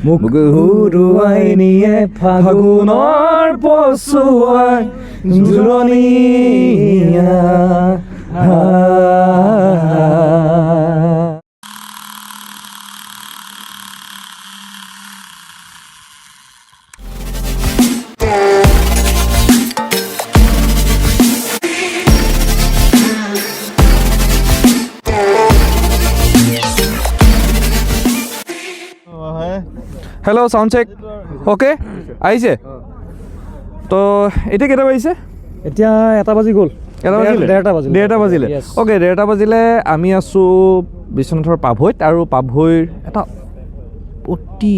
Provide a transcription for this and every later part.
মোক হুৰুৱাই নিয়ে ফাগুনৰ পছুৱাই জোৰণীয়া হেল্ল' চাউণ্ড চেক অ'কে আহিছে তো এতিয়া কেইটা বাজিছে এতিয়া 1 বাজি গ'ল 1:30 বাজিলে অ'কে 1:30 বাজিলে আমি আছোঁ বিশ্বনাথৰ পাভৈত আৰু পাভৈৰ এটা অতি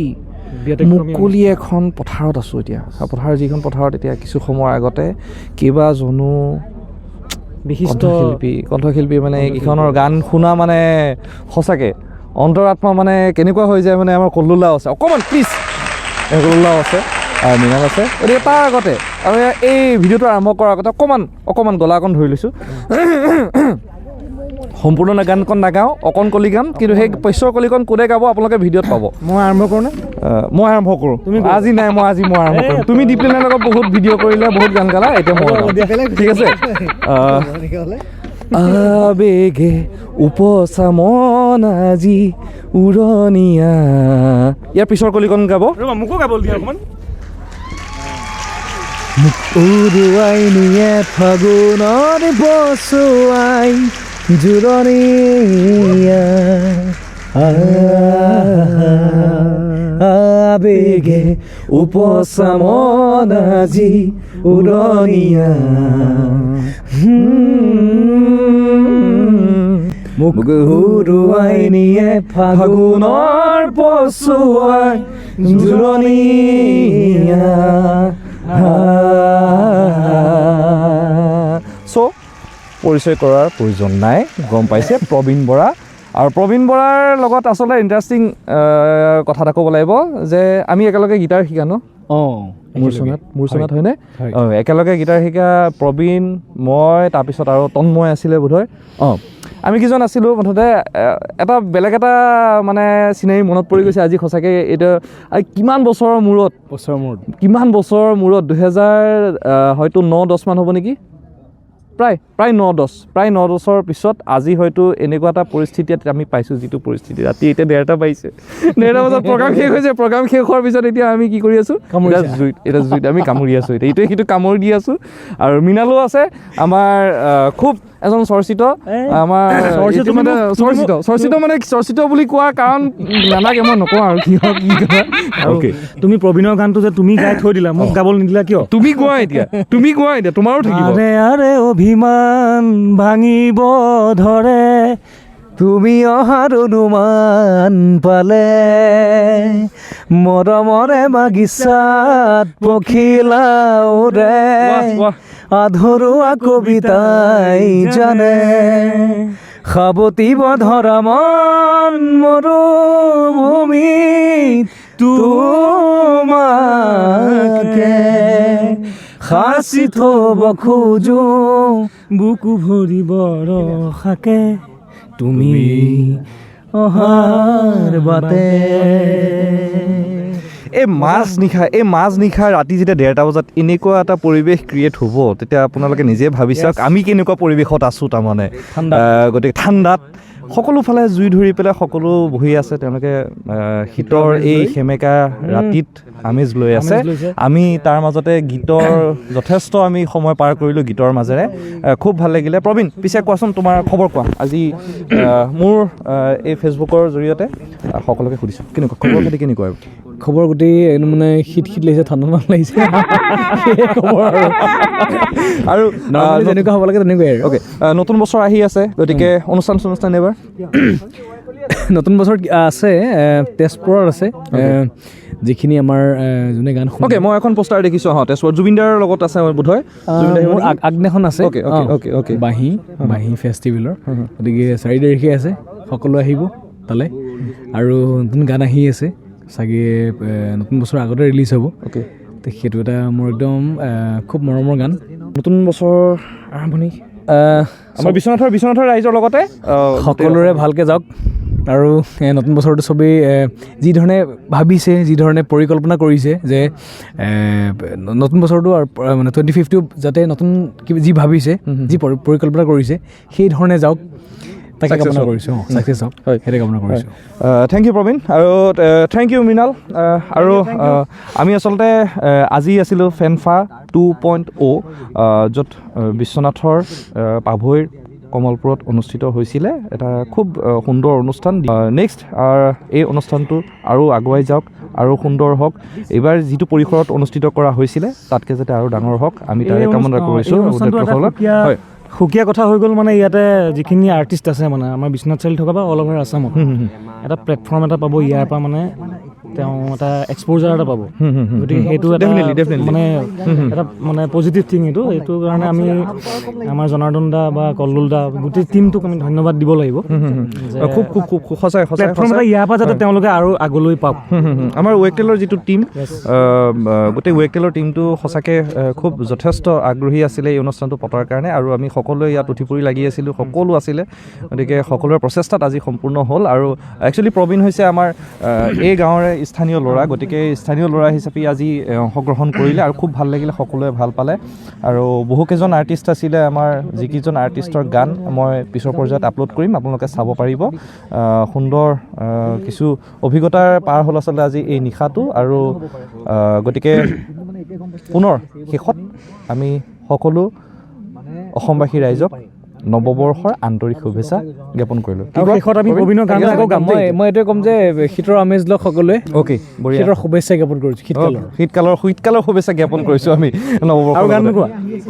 মুকলি এখন পথাৰত আছোঁ এতিয়া পথাৰ যিখন পথাৰত এতিয়া কিছু সময়ৰ আগতে কেইবাজনো বিশিষ্ট কণ্ঠশিল্পী মানে এইকেইখনৰ গান শুনা মানে সঁচাকৈ অন্তৰাত্মা মানে কেনেকুৱা হৈ যায় মানে আমাৰ কল্লোলাও আছে অকণমান প্লিজ কল্লোলাও আছে আৰু মৃণাল আছে গতিকে তাৰ আগতে আৰু এই ভিডিঅ'টো আৰম্ভ কৰাৰ আগতে অকণমান গলা অকণ ধৰি লৈছোঁ সম্পূৰ্ণ গানখন নাগাওঁ অকণ কলি গাম কিন্তু সেই পশ্যৰ কলিকণ কোনে গাব আপোনালোকে ভিডিঅ'ত পাব মই আৰম্ভ কৰোঁ নে মই আৰম্ভ কৰোঁ আজি নাই মই আৰম্ভ কৰিম তুমি দীপলিনাৰ লগত বহুত ভিডিঅ' কৰিলা বহুত গান গালা এতিয়া মই ঠিক আছে আবেগে উপচা মন আজি উৰণীয়া ইয়াৰ পিছৰ কলিকণ গাব মোকো গাব দিয়া অকণমান মোক উৰুৱাই নিয়ে ফাগুনৰ পছুৱাই জোৰণীয়া আবেগে উপচা মন আজি উৰণীয়া মোক হুৰুৱাই নিয়ে ফাগুনৰ পছুৱাই জোৰণীয়া চ' পৰিচয় কৰাৰ প্ৰয়োজন নাই গম পাইছে প্ৰবীণ বৰা আৰু প্ৰবীণ বৰাৰ লগত আচলতে ইণ্টাৰেষ্টিং কথা এটা ক'ব লাগিব যে আমি একেলগে গীটাৰ শিকা ন মোৰ চনাত হয়নে একেলগে গীটাৰ শিকা প্ৰবীণ মই তাৰপিছত আৰু তন্ময় আছিলে বোধহয় আমি কেইজন আছিলোঁ মুঠতে এটা বেলেগ এটা মানে চিনাৰী মনত পৰি গৈছে আজি সঁচাকৈ এইটো কিমান বছৰৰ মূৰত কিমান বছৰৰ মূৰত 2000 হয়তো 9-10 মান হ'ব নেকি প্ৰায় 9-10 পিছত আজি হয়তো এনেকুৱা এটা পৰিস্থিতিত আমি পাইছোঁ যিটো পৰিস্থিতি ৰাতি এতিয়া 1:30 বাজিছে 1:30 বজাত প্ৰগ্ৰাম শেষ হৈছে প্ৰগ্ৰাম শেষ হোৱাৰ পিছত এতিয়া আমি কি কৰি আছোঁ জুইত আমি কামুৰি আছোঁ এতিয়া ইটোৱে সিটো কামুৰি দি আছোঁ আৰু মৃণালো আছে আমাৰ খুব এজন চৰ্চিত আমাৰ চৰ্চিত বুলি কোৱাৰ কাৰণ নালাগে মই নকওঁ আৰু কি কথা তুমি প্ৰবীণৰ গানটো যে তুমি গাই থৈ দিলা মোক গাবলৈ নিদিলা কিয় তুমি গোৱা এতিয়া তোমাৰো থাকিব আৰে অভিমান ভাঙিব ধৰে তুমি অহাৰ অনুমান পালে মৰমৰে বাগিচাত পখিলাওৰে আধৰুৱা কবিতাই জানে সাৱটিব ধৰা মন মৰুভূমিত তোমাকে সাঁচি থব খোজো বুকু ভৰিব ৰখাকে তুমি অহাৰ বাটে এই মাজ নিশা ৰাতি যেতিয়া 1:30 বজাত এনেকুৱা এটা পৰিৱেশ ক্ৰিয়েট হ'ব তেতিয়া আপোনালোকে নিজে ভাবি চাওক আমি কেনেকুৱা পৰিৱেশত আছোঁ তাৰমানে গতিকে ঠাণ্ডাত সকলো ফালে জুই ধৰি পেলাই সকলো বহি আছে তেওঁলোকে শীতৰ এই সেমেকা ৰাতিত আমেজ লৈ আছে আমি তাৰ মাজতে গীতৰ যথেষ্ট আমি সময় পাৰ কৰিলোঁ গীতৰ মাজেৰে খুব ভাল লাগিলে প্ৰবীণ পিছে কোৱাচোন তোমাৰ খবৰ কোৱা আজি মোৰ এই ফেচবুকৰ জৰিয়তে সকলোকে সুধিছোঁ কেনেকুৱা খবৰ খাতি কেনেকুৱা খবৰ গোটেই একদম মানে শীত লাগিছে ঠাণ্ডা লাগিছে আৰু যেনেকুৱা হ'ব লাগে তেনেকুৱাই আৰু অ'কে নতুন বছৰ আহি আছে গতিকে অনুষ্ঠান এবাৰ নতুন বছৰ আছে তেজপুৰত আছে যিখিনি আমাৰ যোনে গান অ'কে মই এখন পোষ্টাৰ দেখিছোঁ তেজপুৰত জুবিনদাৰ লগত আছে বোধহয় আগদিনাখন আছে বাঁহী ফেষ্টিভেলৰ গতিকে 4 তাৰিখে আছে সকলো আহিব তালৈ আৰু নতুন গান আহি আছে চাগে নতুন বছৰ আগতে ৰিলিজ হ'ব সেইটো এটা মোৰ একদম খুব মৰমৰ গান নতুন বছৰ আৰম্ভণি আমাৰ বিশ্বনাথৰ ৰাইজৰ লগতে সকলোৰে ভালকৈ যাওক আৰু নতুন বছৰটো চবেই যিধৰণে ভাবিছে যিধৰণে পৰিকল্পনা কৰিছে যে নতুন বছৰটো মানে 25টো যাতে নতুন যি ভাবিছে যি পৰিকল্পনা কৰিছে সেই ধৰণে যাওক তাকে কামনা কৰিছোঁ ছাকচেছ হওক হয় সেইটোৱে কামনা কৰিছোঁ থেংক ইউ প্ৰবীণ আৰু থেংক ইউ মৃণাল আৰু আমি আচলতে আজি আছিলোঁ ফেনফা 2.0 য'ত বিশ্বনাথৰ পাভৈৰ কমলপুৰত অনুষ্ঠিত হৈছিলে এটা খুব সুন্দৰ অনুষ্ঠান নেক্সট এই অনুষ্ঠানটো আৰু আগুৱাই যাওক আৰু সুন্দৰ হওক এইবাৰ যিটো পৰিসৰত অনুষ্ঠিত কৰা হৈছিলে তাতকৈ যাতে আৰু ডাঙৰ হওক আমি তাৰে কামনা কৰিছোঁ হয় সুকীয়া কথা হৈ গ'ল মানে ইয়াতে যিখিনি আৰ্টিষ্ট আছে মানে আমাৰ বিশ্বনাথ চাৰিআলি থকা বা অল অভাৰ আছামত এটা প্লেটফৰ্ম এটা পাব ইয়াৰ পৰা মানে তেওঁ এটা এক্সপ'জাৰ এটা পাব গতিকে সেইটো এটা মানে এটা মানে পজিটিভ থিং এইটো কাৰণে আমি আমাৰ জনাৰ্দন দা বা কল্লোল দা গোটেই টিমটোক আমি ধন্যবাদ দিব লাগিব খুব খুব খুব সঁচাই প্লেটফৰ্ম এটা ইয়াৰ পৰা যাতে তেওঁলোকে আৰু আগলৈ পাওক আমাৰ ৱেকটেলৰ যিটো টীম গোটেই ৱেকটেলৰ টীমটো সঁচাকৈ খুব যথেষ্ট আগ্ৰহী আছিলে এই অনুষ্ঠানটো পতাৰ কাৰণে আৰু আমি সকলোৱে ইয়াত উঠি পৰি লাগি আছিলোঁ সকলো আছিলে গতিকে সকলোৰে প্ৰচেষ্টাত আজি সম্পূৰ্ণ হ'ল আৰু একচুৱেলি প্ৰবীণ হৈছে আমাৰ এই গাঁৱৰে স্থানীয় ল'ৰা গতিকে স্থানীয় ল'ৰা হিচাপে আজি অংশগ্ৰহণ কৰিলে আৰু খুব ভাল লাগিলে সকলোৱে ভাল পালে আৰু বহুকেইজন আৰ্টিষ্ট আছিলে আমাৰ যিকেইজন আৰ্টিষ্টৰ গান মই পিছৰ পৰ্যায়ত আপলোড কৰিম আপোনালোকে চাব পাৰিব সুন্দৰ কিছু অভিজ্ঞতাৰ পাৰ হ'ল আচলতে আজি এই নিশাটো আৰু গতিকে পুনৰ শেষত আমি সকলো অসমবাসী ৰাইজক নৱবৰ্ষৰ আন্তৰিক শুভেচ্ছা জ্ঞাপন কৰিলোঁ শেষত আমি প্ৰবীণৰ গান আকৌ গাম মই এইটোৱে ক'ম যে শীতৰ আমেজ লওক সকলোৱে অ'কে বঢ়িয়া শীতৰ শুভেচ্ছা জ্ঞাপন কৰিছোঁ শীতকালৰ শুভেচ্ছা জ্ঞাপন কৰিছোঁ আমি নৱবৰ্ষৰ আৰু গান নোকোৱা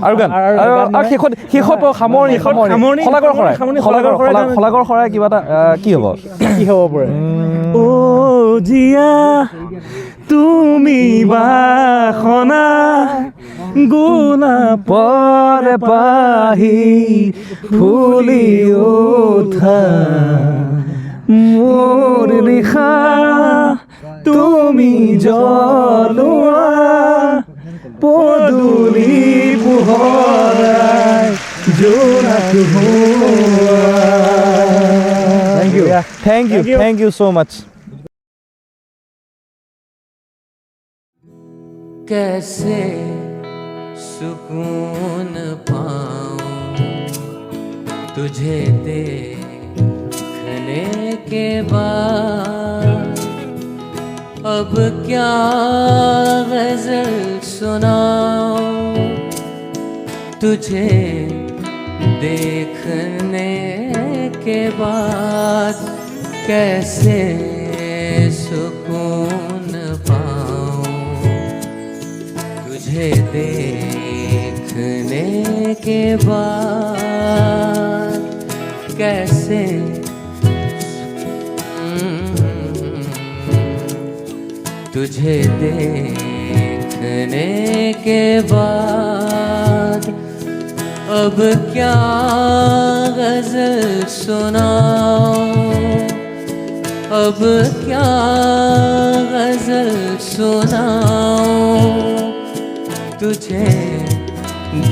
আৰু গান শেষত সামৰণি শলাগৰ শৰাই কিবা এটা কি হ'ব পাৰে অ জিয়া তুমি বাসনা গোলাপৰ পাহি ফুলি উঠা মোৰ নিশা তুমি জ্বলোৱা পদূলি পোহৰাই জোনাক হোৱা Thank you so much. कैसे सुकून पाऊं तुझे देखने के बाद अब क्या गज़ल सुनाऊं तुझे देखने के बाद कैसे सुकून पाऊं तुझे देखने के बाद कैसे तुझे देखने के बाद अब क्या गज़ल सुनाऊं अब क्या गज़ल सुनाऊं तुझे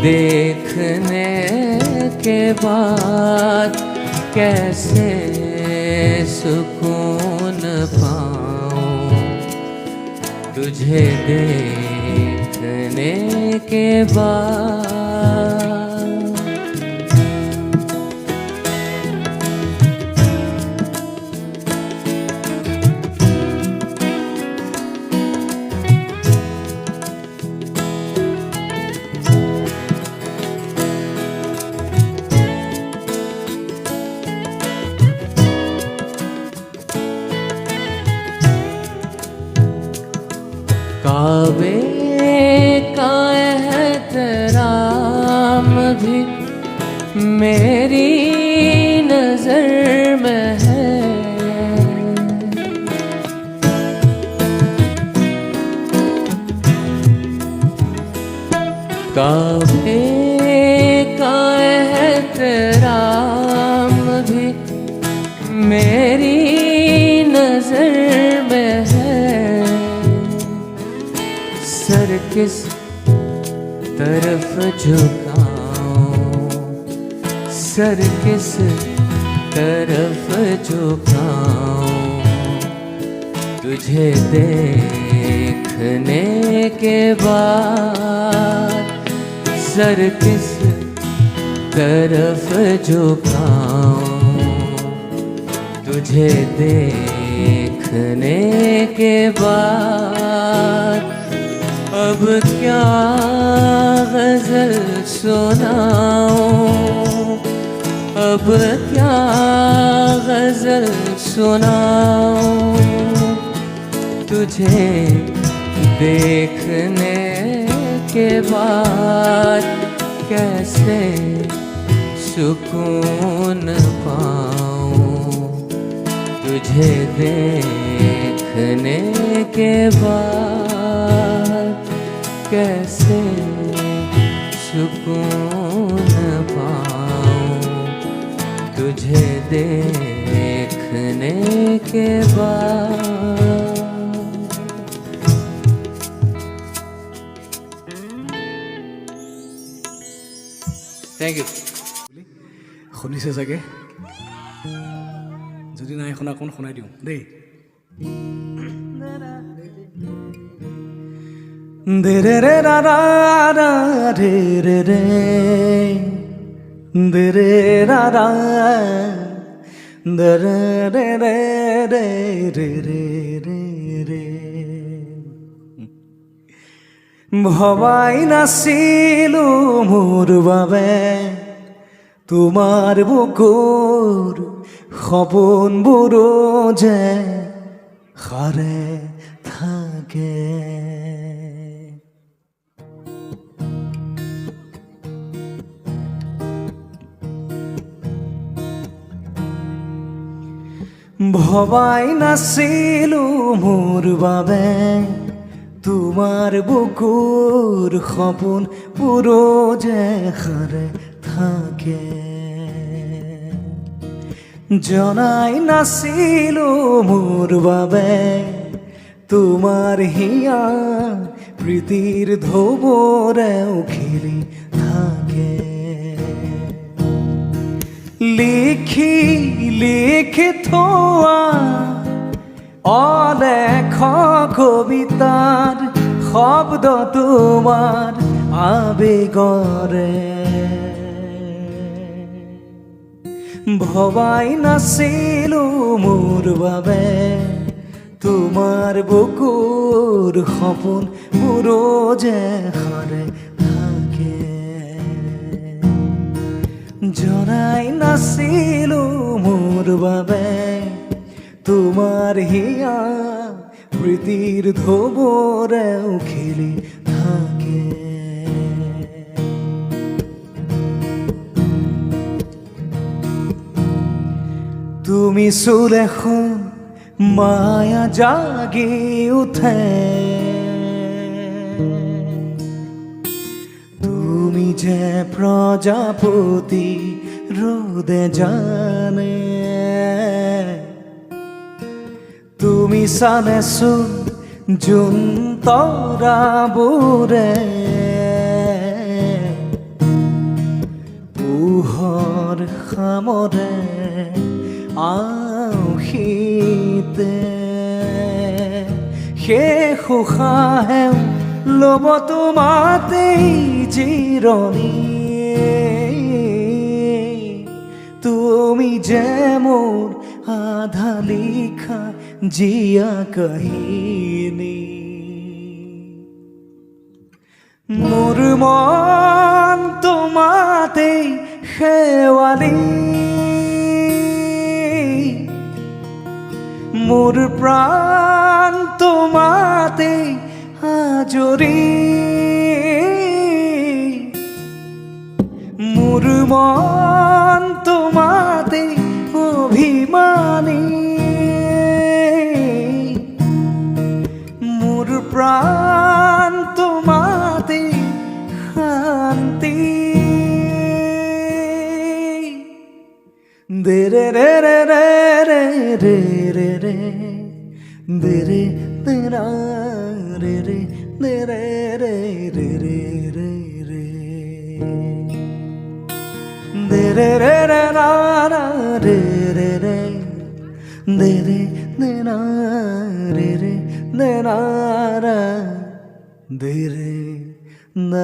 देखने के बाद कैसे सुकून पाऊं तुझे देखने के बाद काबे का एहतराम भी मेरी नजर में है काबे का एहतराम भी मेरी नजर में है सर किस तरफ झुकाऊं सर किस तरफ झुकाऊं तुझे देखने के बाद सर किस तरफ झुकाऊं तुझे देखने के बाद अब क्या गजल सुनाऊं अब क्या गजल सुनाऊं तुझे देखने के बाद कैसे सुकून पाऊं तुझे देखने के बाद कैसे सुकून पाऊं तुझे देखने के बाद थैंक यू শুনিছে চাগে যদি নাই শুনা অকণ শুনাই দিওঁ দেই দে ৰে ৰে ৰা ৰা ৰা ৰে ৰে ৰে দে ৰে ৰা ৰা দে ৰে ৰে ৰে ৰে ৰে ৰে ৰে ৰে ভবাই নাছিলো মোৰ বাবে তোমাৰ বুকুৰ সপোনবোৰো যে সাৰে থাকে ভবাই নাছিলো মোৰ বাবে তোমাৰ বুকুৰ সপোনবোৰো যে সাৰে থাকে জনাই নাছিলো মোৰ বাবে তোমাৰ হিয়া প্ৰীতিৰ ঢৌবোৰেও খেলি থাকে লিখি লিখি থোৱা অলেখ কবিতাৰ শব্দ তোমাৰ আবেগৰে ভবাই নাছিলো মোৰ বাবে তোমাৰ বুকুৰ সপোনবোৰো যে সাৰে থাকে জনাই নাছিলো মোৰ বাবে তোমাৰ হিয়া প্ৰীতিৰ ঢৌবোৰেও খেলি থাকে তুমি চুলেখন মায়া জাগি উঠে তুমি যে প্ৰজাপতি ৰোদে জানে তুমি চালেছো জোন তৰাবোৰে পোহৰ খামৰে আউশীতে শেষ উশাহেও ল'ব তোমাতেই জিৰণি তুমি যে মোৰ আধা লিখা জিয়া কাহিনী মোৰ মন তোমাতেই শেৱালি মোৰ প্ৰাণ তোমাতেই আজৰি মোৰ মন তোমাতেই অভিমানী মোৰ প্ৰাণ তোমাতেই শান্তি দে ৰে ৰে ৰে ৰে ৰে ৰে ৰে ৰে দে ৰে তেৰা ৰে ৰে দে ৰে ৰে ৰে ৰে ৰে ৰে দে ৰে ৰে ৰে ৰা ৰা ৰে दे रे देना रे रे देना रा दे रे ना